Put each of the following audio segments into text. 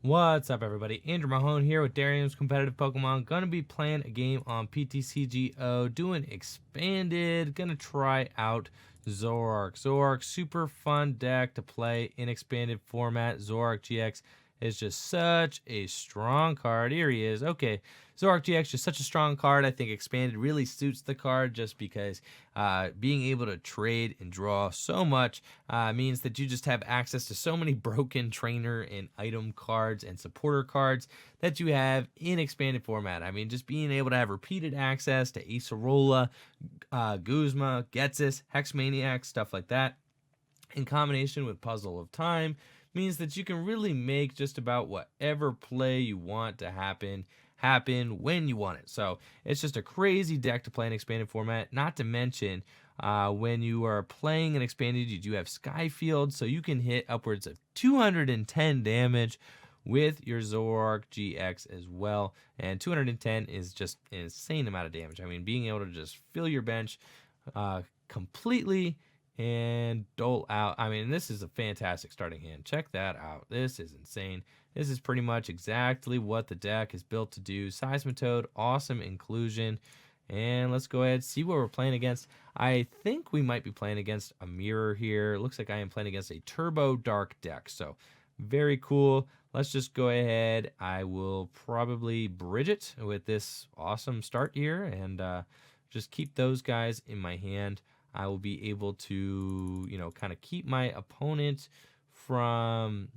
What's up, everybody? Andrew Mahone here with Darian's Competitive Pokemon. Gonna be playing a game on PTCGO, doing expanded. Gonna try out Zoroark. Zoroark, super fun deck to play in expanded format. Zoroark GX is just such a strong card. Here he is. Okay, Zoroark GX just such a strong card. I think expanded really suits the card just because being able to trade and draw so much means that you just have access to so many broken trainer and item cards and supporter cards that you have in expanded format. I mean, just being able to have repeated access to Acerola, Guzma, Getsis, Hexmaniac, stuff like that, in combination with Puzzle of Time, means that you can really make just about whatever play you want to happen when you want it. So it's just a crazy deck to play in expanded format. Not to mention, when you are playing an expanded, you do have Skyfield, so you can hit upwards of 210 damage with your Zoroark GX as well. And 210 is just an insane amount of damage. I mean, being able to just fill your bench completely and dole out. I mean, this is a fantastic starting hand. Check that out. This is insane. This is pretty much exactly what the deck is built to do. Seismitoad, awesome inclusion. And let's go ahead and see what we're playing against. I think we might be playing against a mirror here. It looks like I am playing against a Turbo Dark deck. So very cool. Let's just go ahead. I will probably bridge it with this awesome start here and just keep those guys in my hand. I will be able to, kind of keep my opponent from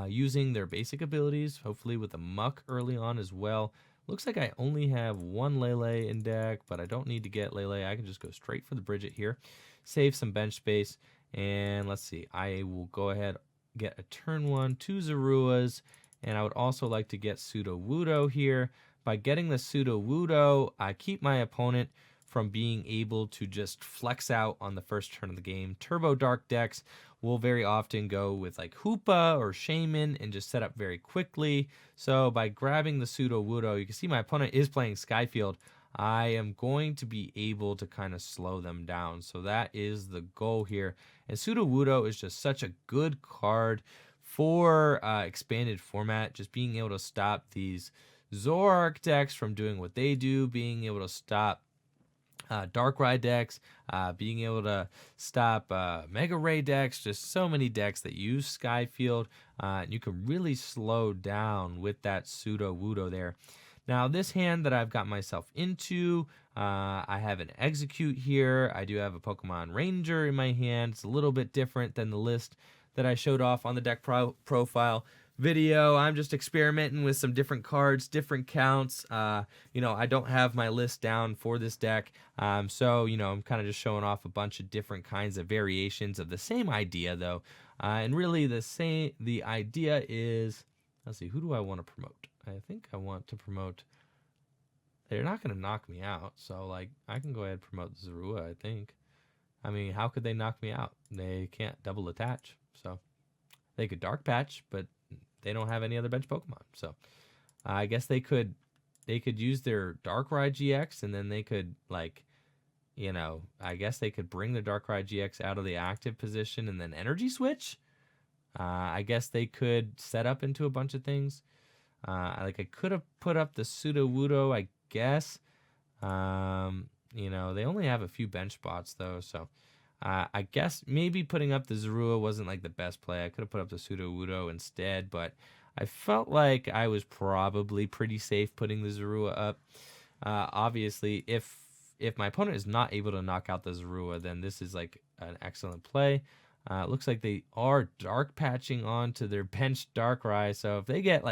using their basic abilities, hopefully with a Muck early on as well. Looks like I only have one Lele in deck, but I don't need to get Lele. I can just go straight for the Bridget here, save some bench space, and let's see. I will go ahead, get a turn 1, 2 Zoruas, and I would also like to get Sudowoodo here. By getting the Sudowoodo, I keep my opponent from being able to just flex out on the first turn of the game. Turbo Dark decks will very often go with like Hoopa or Shaman and just set up very quickly. So by grabbing the Sudowoodo, you can see my opponent is playing Skyfield. I am going to be able to kind of slow them down. So that is the goal here. And Sudowoodo is just such a good card for expanded format, just being able to stop these Zoroark decks from doing what they do, being able to stop Darkrai decks, being able to stop Mega Ray decks, just so many decks that use Skyfield. And you can really slow down with that Sudowoodo there. Now, this hand that I've got myself into, I have an Execute here. I do have a Pokemon Ranger in my hand. It's a little bit different than the list that I showed off on the deck profile video. I'm just experimenting with some different cards, different counts. I don't have my list down for this deck. So, I'm kind of just showing off a bunch of different kinds of variations of the same idea, though. And really the idea is, let's see, who do I want to promote? I think I want to promote, they're not going to knock me out. So, I can go ahead and promote Zorua, I think. I mean, how could they knock me out? They can't double attach. So, they could Dark Patch, but they don't have any other bench Pokemon. So I guess they could use their Darkrai GX, and then they could I guess they could bring the Darkrai GX out of the active position and then Energy Switch. I guess they could set up into a bunch of things. I could have put up the Sudowoodo, I guess. They only have a few bench spots though, so I guess maybe putting up the Zorua wasn't the best play. I could have put up the Sudowoodo instead, but I felt like I was probably pretty safe putting the Zorua up. Obviously, if my opponent is not able to knock out the Zorua, then this is an excellent play. It looks like they are Dark Patching onto their bench Darkrai, so if they get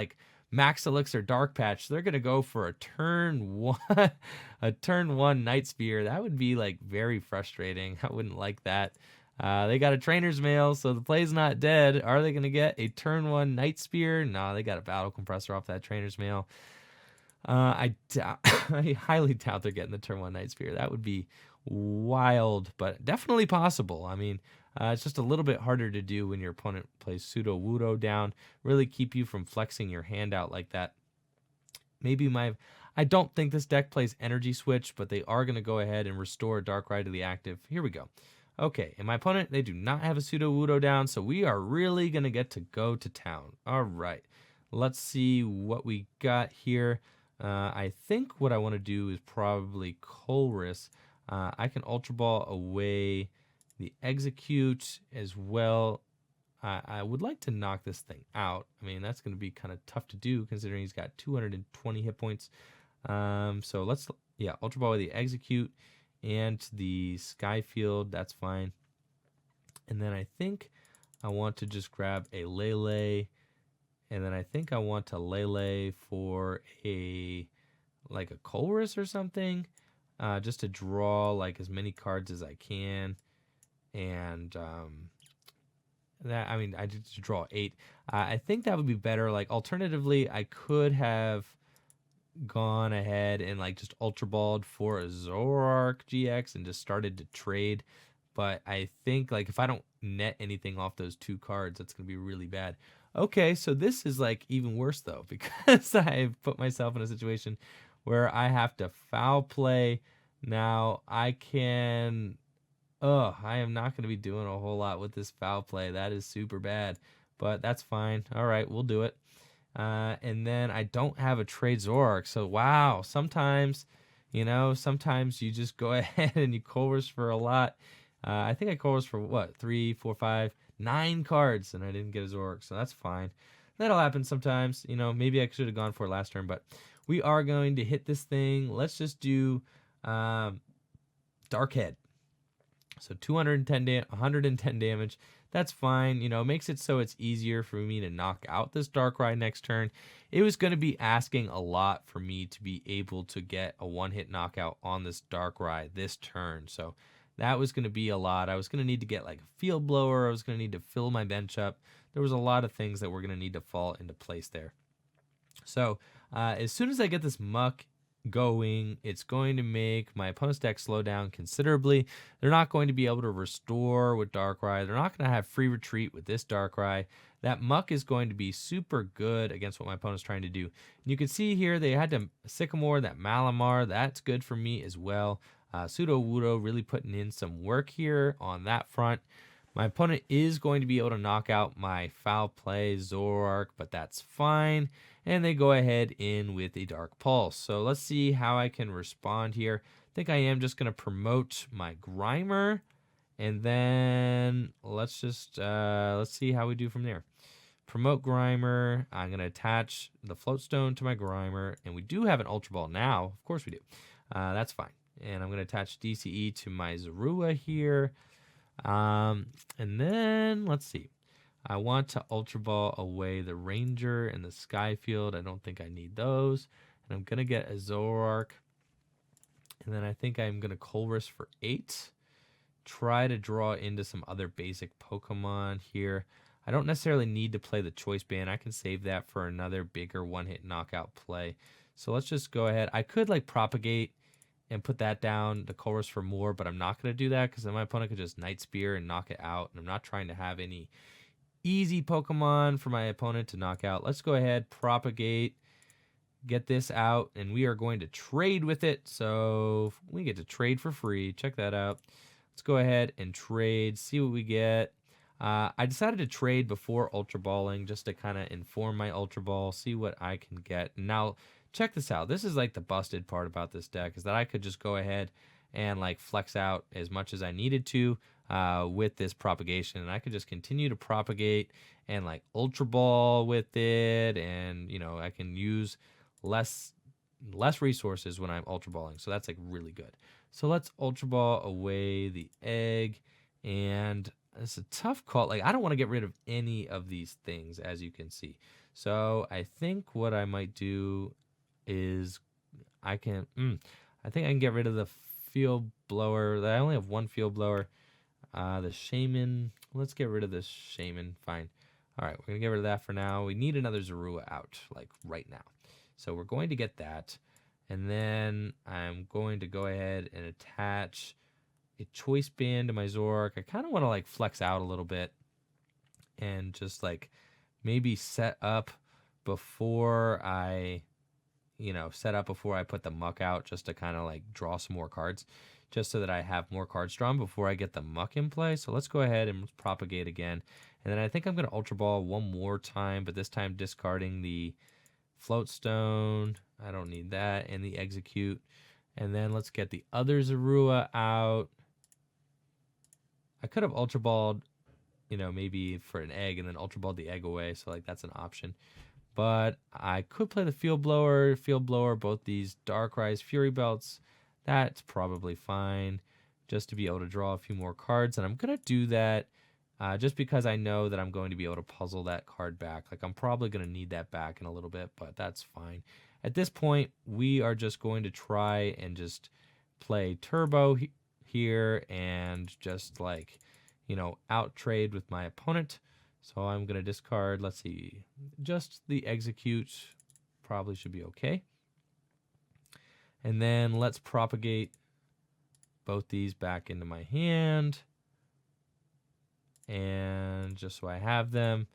Max Elixir Dark Patch, they're gonna go for a turn 1 Night Spear. That would be very frustrating. I wouldn't like that. They got a Trainer's Mail, so the play's not dead. Are they gonna get a turn 1 Night Spear? No, they got a Battle Compressor off that Trainer's Mail. I highly doubt they're getting the turn 1 Night Spear. That would be wild, but definitely possible. I mean, it's just a little bit harder to do when your opponent plays Sudowoodo down. Really keep you from flexing your hand out like that. I don't think this deck plays Energy Switch, but they are going to go ahead and restore Darkrai to the active. Here we go. Okay, and my opponent, they do not have a Sudowoodo down, so we are really going to get to go to town. All right. Let's see what we got here. I think what I want to do is probably Colress. I can Ultra Ball away the Execute as well. I would like to knock this thing out. I mean, that's going to be kind of tough to do considering he's got 220 hit points. So let's, yeah, Ultra Ball with the Execute and the Sky Field. That's fine. And then I think I want to just grab a Lele. And then I think I want to Lele for like a Colress or something. Just to draw like as many cards as I can. And I mean, I did draw 8. I think that would be better. Like, alternatively, I could have gone ahead and like just Ultra Balled for a Zoroark GX and just started to trade. But I think like if I don't net anything off those 2 cards, that's going to be really bad. Okay, so this is like even worse though, because I've put myself in a situation where I have to foul play. Now I can... I am not going to be doing a whole lot with this foul play. That is super bad, but that's fine. All right, we'll do it. And then I don't have a trade Zoroark. So, wow, sometimes, sometimes you just go ahead and you Colress for a lot. I think I Colress for, what, 3, 4, 5, 9 cards, and I didn't get a Zoroark, so that's fine. That'll happen sometimes. Maybe I should have gone for it last turn, but we are going to hit this thing. Let's just do Dark Head. So 110 damage. That's fine. It makes it so it's easier for me to knock out this Darkrai next turn. It was going to be asking a lot for me to be able to get a one-hit knockout on this Darkrai this turn. So that was going to be a lot. I was going to need to get like a Field Blower. I was going to need to fill my bench up. There was a lot of things that were going to need to fall into place there. So as soon as I get this Muk going, it's going to make my opponent's deck slow down considerably. They're not going to be able to restore with Darkrai. They're not going to have free retreat with this Darkrai. That Muk is going to be super good against what my opponent's trying to do. And you can see here they had to Sycamore, that Malamar. That's good for me as well. Sudowoodo really putting in some work here on that front. My opponent is going to be able to knock out my foul play Zoroark, but that's fine. And they go ahead in with a Dark Pulse. So let's see how I can respond here. I think I am just going to promote my Grimer. And then let's just, let's see how we do from there. Promote Grimer. I'm going to attach the Floatstone to my Grimer. And we do have an Ultra Ball now. Of course we do. That's fine. And I'm going to attach DCE to my Zorua here. And then let's see. I want to Ultra Ball away the Ranger and the Sky Field. I don't think I need those. And I'm going to get a Zoroark. And then I think I'm going to Colress for 8. Try to draw into some other basic Pokemon here. I don't necessarily need to play the Choice Band. I can save that for another bigger one-hit knockout play. So let's just go ahead. I could like Propagate and put that down to Colress for more, but I'm not going to do that because then my opponent could just Night Spear and knock it out. And I'm not trying to have any easy Pokemon for my opponent to knock out. Let's go ahead, Propagate, get this out, and we are going to trade with it. So we get to trade for free. Check that out. Let's go ahead and trade, see what we get. I decided to trade before Ultra Balling just to kind of inform my Ultra Ball, see what I can get. Now, check this out. This is like the busted part about this deck is that I could just go ahead and like flex out as much as I needed to with this propagation, and I could just continue to propagate and like Ultra Ball with it, and I can use less resources when I'm Ultra Balling, so that's like really good. So let's Ultra Ball away the egg, and it's a tough call. Like I don't want to get rid of any of these things, as you can see. So I think what I might do is I think I can get rid of the Field Blower. I only have one Field Blower. The Shaman, let's get rid of this Shaman. Fine. All right, we're going to get rid of that for now. We need another Zorua out, like right now. So we're going to get that. And then I'm going to go ahead and attach a Choice Band to my Zoroark. I kind of want to like flex out a little bit and just like maybe set up before I put the Muk out, just to kind of like draw some more cards, just so that I have more cards drawn before I get the Muk in play. So let's go ahead and propagate again. And then I think I'm going to Ultra Ball one more time, but this time discarding the Float Stone. I don't need that. And the Execute. And then let's get the other Zorua out. I could have Ultra Balled, you know, maybe for an egg and then Ultra Balled the egg away. So, like, that's an option. But I could play the Field Blower, both these Darkrai's Fury Belts. That's probably fine just to be able to draw a few more cards. And I'm going to do that just because I know that I'm going to be able to puzzle that card back. Like, I'm probably going to need that back in a little bit, but that's fine. At this point, we are just going to try and just play Turbo here and just, like, you know, out trade with my opponent. So I'm going to discard, let's see, just the Execute probably should be okay. And then let's propagate both these back into my hand. And just so I have them.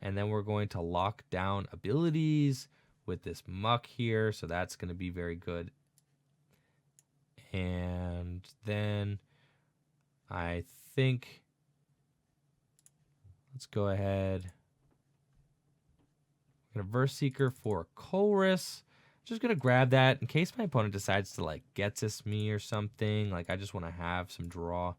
And then we're going to lock down abilities with this Muk here. So that's going to be very good. And then I think... let's go ahead. I'm going to Verse Seeker for Colress. Just going to grab that in case my opponent decides to, like, Getsis me or something. Like, I just want to have some draw.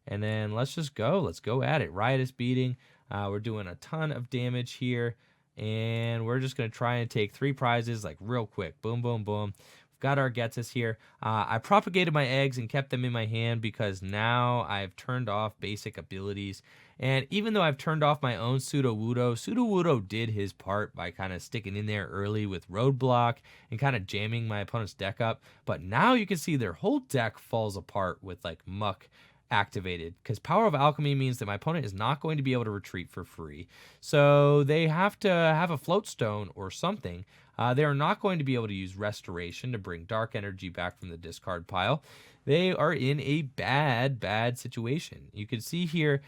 And then let's just go. Let's go at it. Riotous Beating. We're doing a ton of damage here. And we're just going to try and take 3 prizes, like, real quick. Boom, boom, boom. We've got our Getsis here. I propagated my eggs and kept them in my hand because now I've turned off basic abilities. And even though I've turned off my own Sudowoodo did his part by kind of sticking in there early with Roadblock and kind of jamming my opponent's deck up. But now you can see their whole deck falls apart with, like, Muk activated, because Power of Alchemy means that my opponent is not going to be able to retreat for free. So they have to have a Float Stone or something. They are not going to be able to use Restoration to bring Dark Energy back from the discard pile. They are in a bad situation. You can see here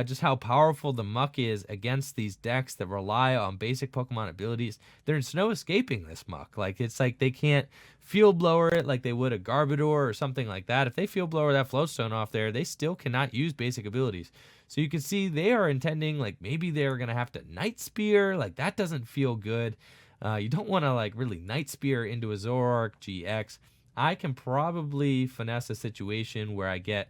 just how powerful the Muk is against these decks that rely on basic Pokemon abilities. There's no escaping this Muk. Like, it's like they can't Field Blower it like they would a Garbodor or something like that. If they Field Blower that Floatstone off there, they still cannot use basic abilities. So you can see they are intending, like, maybe they're going to have to Night Spear. Like, that doesn't feel good. You don't want to, like, really Night Spear into a Zoroark GX. I can probably finesse a situation where I get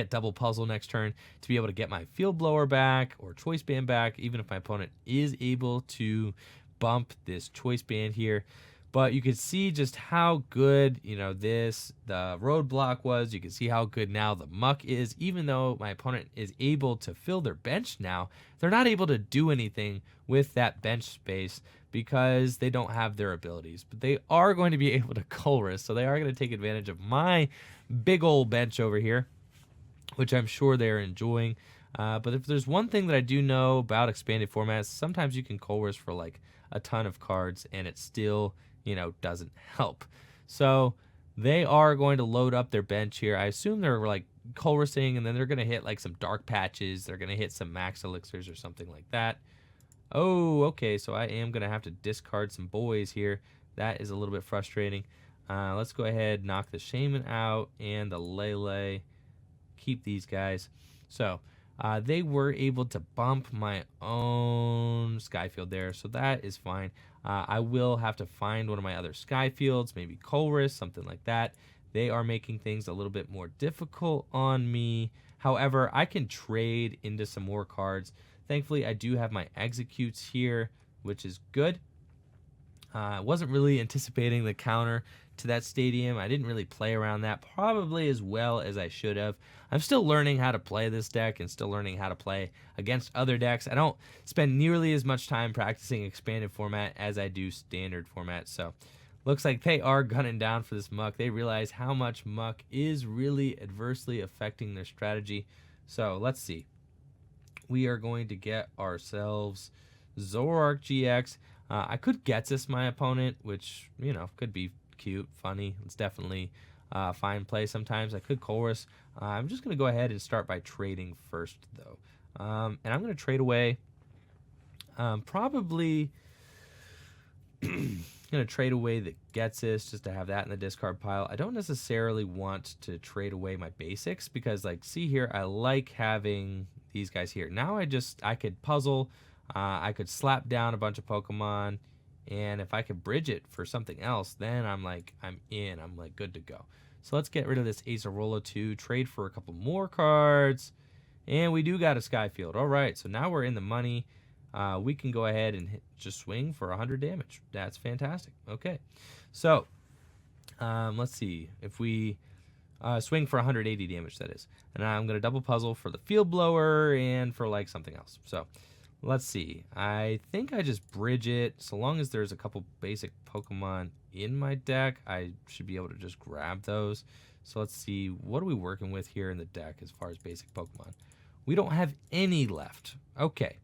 double puzzle next turn to be able to get my Field Blower back or Choice Band back, even if my opponent is able to bump this Choice Band here. But you can see just how good, you know, the Roadblock was. You can see how good now the Muk is. Even though my opponent is able to fill their bench now, they're not able to do anything with that bench space because they don't have their abilities. But they are going to be able to Colress, so they are going to take advantage of my big old bench over here, which I'm sure they're enjoying. But if there's one thing that I do know about expanded formats, sometimes you can Colress for, like, a ton of cards, and it still, you know, doesn't help. So they are going to load up their bench here. I assume they're, like, Colressing, and then they're going to hit, like, some Dark Patches. They're going to hit some Max Elixirs or something like that. Oh, okay, so I am going to have to discard some boys here. That is a little bit frustrating. Let's go ahead, knock the Shaman out and the Lele. Keep these guys. So they were able to bump my own Skyfield there, so that is fine. I will have to find one of my other Skyfields, maybe Colress, something like that. They are making things a little bit more difficult on me. However, I can trade into some more cards. Thankfully, I do have my Executes here, which is good. I wasn't really anticipating the counter to that stadium. I didn't really play around that probably as well as I should have. I'm still learning how to play this deck and still learning how to play against other decks. I don't spend nearly as much time practicing expanded format as I do standard format. So looks like they are gunning down for this Muk. They realize how much Muk is really adversely affecting their strategy. So let's see. We are going to get ourselves Zoroark GX. I could Getsis my opponent, which, you know, could be cute, funny. It's definitely fine play sometimes. I could Colress. I'm just going to go ahead and start by trading first, though. And I'm going to trade away. Probably going to trade away the Getsis just to have that in the discard pile. I don't necessarily want to trade away my basics because, like, see here, I like having these guys here. Now I could puzzle, I could slap down a bunch of Pokemon, and if I could bridge it for something else, then I'm like good to go. So let's get rid of this Acerola 2, trade for a couple more cards, and we do got a Skyfield. All right, so now we're in the money. We can go ahead and just swing for 100 damage. That's fantastic. Okay, so let's see if we swing for 180 damage, that is. And I'm going to double puzzle for the Field Blower and for like something else. So let's see. I think I just bridge it. So long as there's a couple basic Pokemon in my deck, I should be able to just grab those. So let's see. What are we working with here in the deck as far as basic Pokemon? We don't have any left. Okay.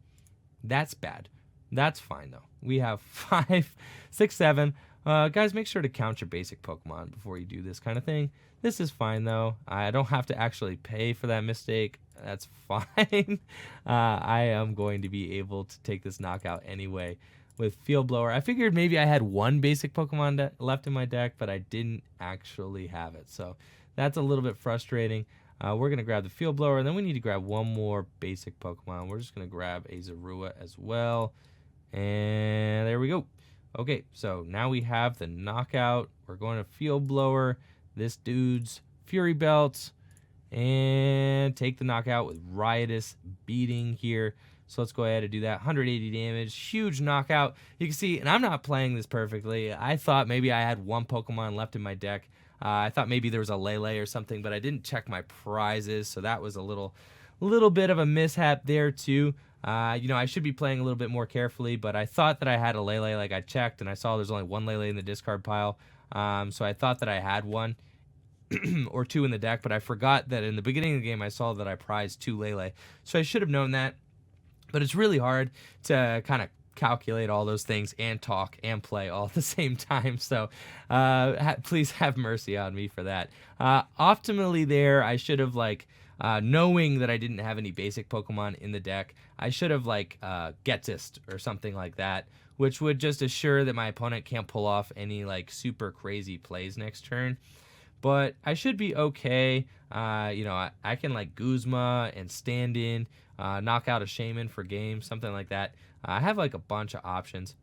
That's bad. That's fine, though. We have 5, 6, 7. Guys, make sure to count your basic Pokemon before you do this kind of thing. This is fine, though. I don't have to actually pay for that mistake. That's fine. I am going to be able to take this knockout anyway with Field Blower. I figured maybe I had one basic Pokemon left in my deck, but I didn't actually have it. So that's a little bit frustrating. We're going to grab the Field Blower, and then we need to grab one more basic Pokemon. We're just going to grab a Zorua as well. And there we go. Okay, so now we have the knockout. We're going to Field Blower this dude's Fury Belt and take the knockout with Riotous Beating here. So let's go ahead and do that. 180 damage, huge knockout. You can see, and I'm not playing this perfectly. I thought maybe I had one Pokemon left in my deck. I thought maybe there was a Lele or something, but I didn't check my prizes, so that was a little bit of a mishap there too. I should be playing a little bit more carefully, but I thought that I had a Lele. Like I checked, and I saw there's only one Lele in the discard pile, so I thought that I had one or two in the deck, but I forgot that in the beginning of the game I saw that I prized 2 Lele, so I should have known that. But it's really hard to kind of calculate all those things and talk and play all at the same time, so please have mercy on me for that. Optimally there, I should have knowing that I didn't have any basic Pokemon in the deck, I should have Getsist or something like that, which would just assure that my opponent can't pull off any super crazy plays next turn. But I should be okay. I can Guzma and stand in, knock out a Shaman for game, something like that. I have a bunch of options.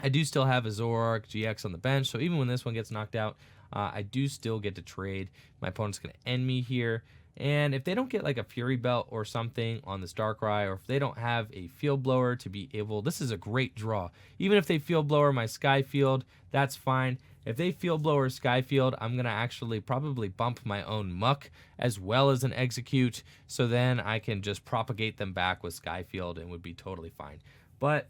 I do still have a Zoroark GX on the bench, so even when this one gets knocked out, I do still get to trade. My opponent's going to end me here. And if they don't get a Fury Belt or something on this Darkrai, or if they don't have a Field Blower to be able, this is a great draw. Even if they Field Blower my Skyfield, that's fine. If they Field Blower Skyfield, I'm going to actually probably bump my own Muk as well as an Execute, so then I can just propagate them back with Skyfield and would be totally fine. But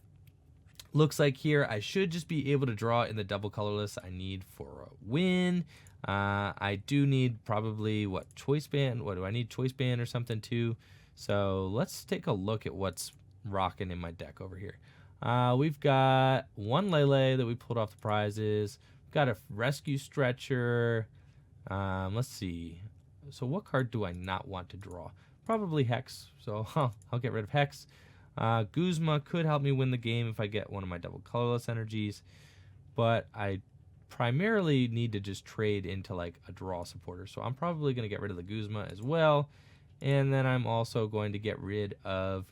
looks like here I should just be able to draw in the double colorless I need for a win. I do need probably, Choice Band? What do I need? Choice Band or something too? So let's take a look at what's rocking in my deck over here. We've got one Lele that we pulled off the prizes. We've got a Rescue Stretcher. Let's see. So what card do I not want to draw? Probably Hex. So I'll get rid of Hex. Guzma could help me win the game if I get one of my double colorless energies. But I primarily need to just trade into a draw supporter. So I'm probably going to get rid of the Guzma as well. And then I'm also going to get rid of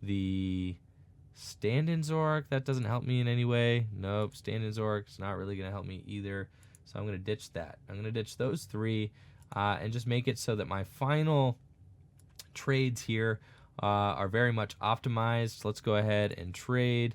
the Stand-in Zoroark. That doesn't help me in any way. Nope, Stand-in Zoroark's not really going to help me either. So I'm going to ditch that. I'm going to ditch those 3 and just make it so that my final trades here are very much optimized. Let's go ahead and trade.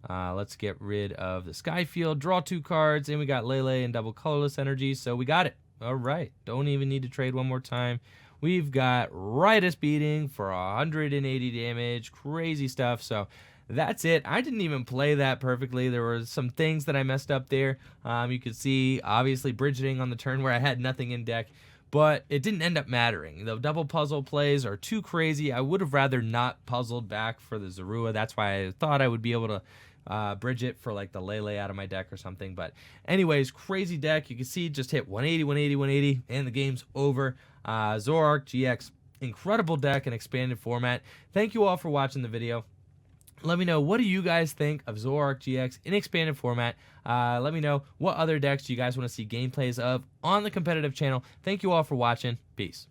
Let's get rid of the Skyfield, draw 2 cards, and we got Lele and double colorless energy, so we got it. All right, don't even need to trade one more time. We've got Riotous Beating for 180 damage, crazy stuff. So that's it. I didn't even play that perfectly. There were some things that I messed up there. You could see, obviously, bridging on the turn where I had nothing in deck, but it didn't end up mattering. The double puzzle plays are too crazy. I would have rather not puzzled back for the Zorua. That's why I thought I would be able to bridge it for the Lele out of my deck or something. But anyways, crazy deck. You can see just hit 180, 180, 180, and the game's over. Zoroark GX, incredible deck in expanded format. Thank you all for watching the video. Let me know, what do you guys think of Zoroark GX in expanded format? Let me know what other decks you guys want to see gameplays of on the competitive channel. Thank you all for watching. Peace.